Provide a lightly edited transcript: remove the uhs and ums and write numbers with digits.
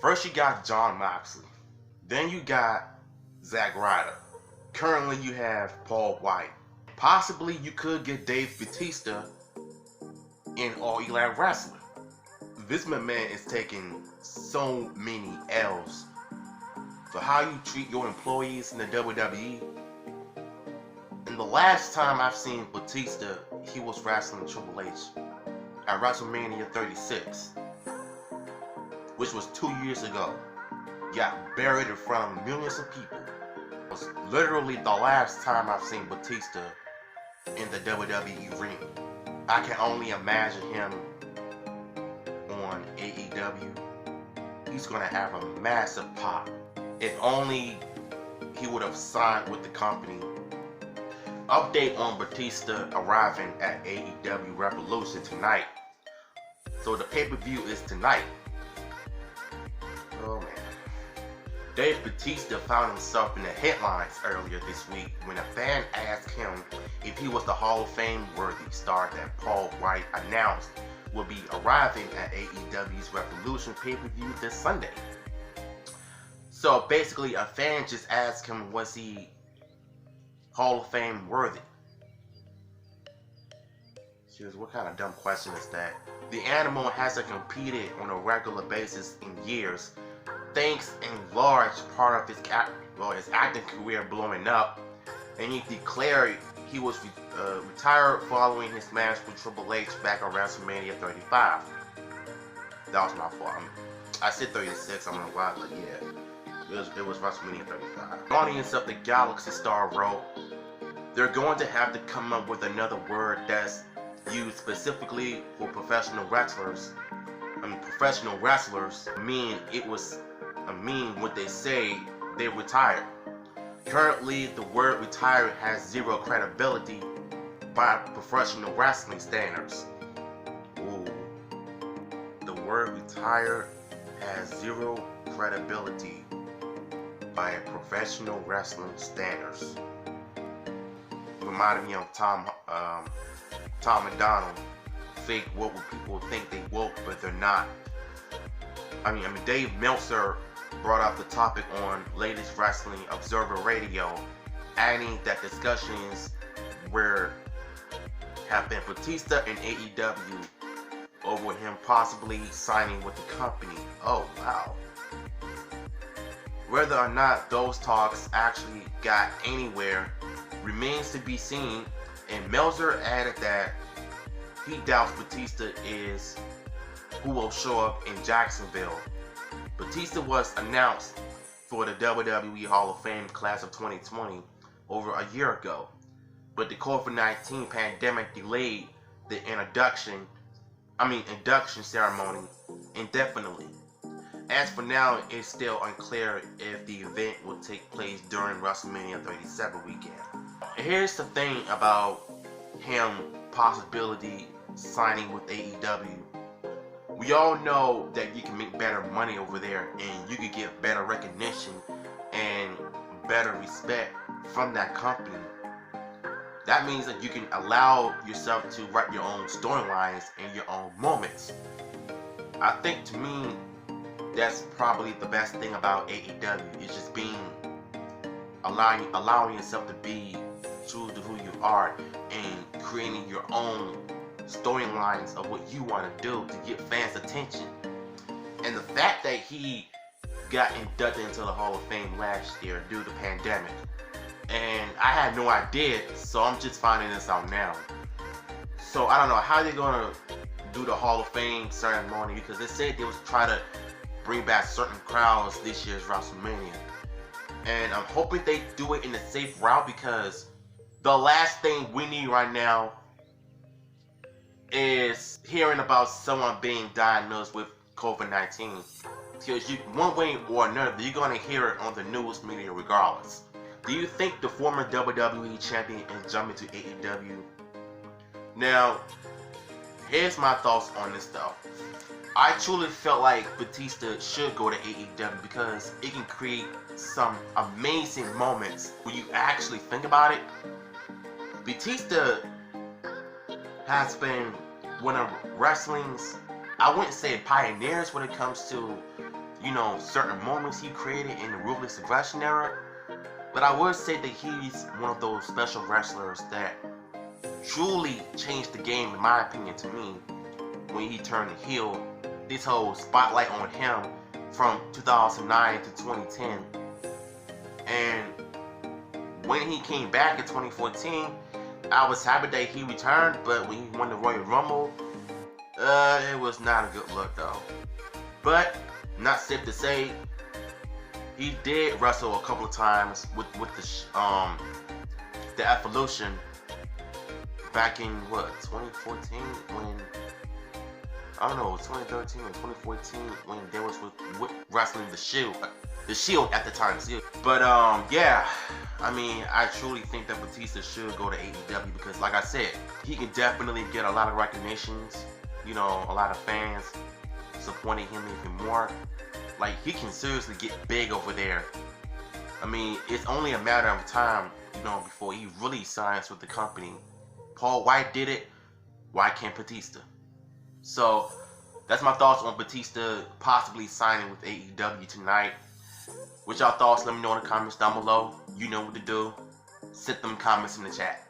First you got Jon Moxley. Then you got Zack Ryder. Currently you have Paul White. Possibly you could get Dave Batista in All Elite Wrestling. This man is taking so many L's for how you treat your employees in the WWE. And the last time I've seen Batista, he was wrestling Triple H at WrestleMania 36, which was 2 years ago. Got buried in front of millions of people. It was literally the last time I've seen Batista in the WWE ring. I can only imagine him on AEW. He's gonna have a massive pop. If only he would have signed with the company. Update on Batista arriving at AEW Revolution tonight. So the pay-per-view is tonight. Oh man. Dave Batista found himself in the headlines earlier this week when a fan asked him if he was the Hall of Fame worthy star that Paul White announced will be arriving at AEW's Revolution pay-per-view this Sunday. So basically a fan just asked him, was he Hall of Fame worthy? What kind of dumb question is that? The animal hasn't competed on a regular basis in years, thanks in large part of his acting career blowing up, and he declared he was retired following his match with Triple H back on WrestleMania 35. That was my fault. I said 36, I don't know why, but yeah, it was WrestleMania 35. The audience of the Galaxy Star wrote, they're going to have to come up with another word that's used specifically for professional wrestlers. Professional wrestlers mean what they say they retired. Currently, the word retired has zero credibility by professional wrestling standards. Ooh. The word retired has zero credibility by professional wrestling standards. Reminded me of Tom McDonald. Fake woke, people think they woke, but they're not. I mean, Dave Meltzer brought up the topic on latest Wrestling Observer Radio, adding that discussions have been Batista and AEW over him possibly signing with the company. Oh wow. Whether or not those talks actually got anywhere remains to be seen, and Meltzer added that he doubts Batista is who will show up in Jacksonville. Batista was announced for the WWE Hall of Fame class of 2020 over a year ago, but the COVID-19 pandemic delayed the induction ceremony indefinitely. As for now, it's still unclear if the event will take place during WrestleMania 37 weekend. Here's the thing about him possibility signing with AEW. We all know that you can make better money over there, and you can get better recognition and better respect from that company. That means that you can allow yourself to write your own storylines and your own moments. I think to me, that's probably the best thing about AEW. Is just allowing yourself to be true to who you are and creating your own storylines of what you want to do to get fans' attention. And the fact that he got inducted into the Hall of Fame last year due to the pandemic, and I had no idea, so I'm just finding this out now. So I don't know how they're gonna do the Hall of Fame ceremony, because they said they was trying to bring back certain crowds this year's WrestleMania, and I'm hoping they do it in a safe route, because the last thing we need right now is hearing about someone being diagnosed with COVID-19. Because one way or another, you're going to hear it on the news media regardless. Do you think the former WWE champion is jumping to AEW? Now, here's my thoughts on this though. I truly felt like Batista should go to AEW because it can create some amazing moments when you actually think about it. Batista has been one of wrestling's, I wouldn't say pioneers when it comes to certain moments he created in the Ruthless Aggression era. But I would say that he's one of those special wrestlers that truly changed the game, in my opinion, to me, when he turned heel. This whole spotlight on him from 2009 to 2010. And when he came back in 2014, I was happy that he returned, but when he won the Royal Rumble, it was not a good look though. But not safe to say, he did wrestle a couple of times with the Evolution back in 2014 when, I don't know, 2013 or 2014 when they was with wrestling the Shield at the time. But yeah, I mean, I truly think that Batista should go to AEW because, like I said, he can definitely get a lot of recognitions. A lot of fans supporting him even more. Like, he can seriously get big over there. I mean, it's only a matter of time, before he really signs with the company. Paul White did it. Why can't Batista? So, that's my thoughts on Batista possibly signing with AEW tonight. What y'all thoughts? Let me know in the comments down below. You know what to do. Sit them comments in the chat.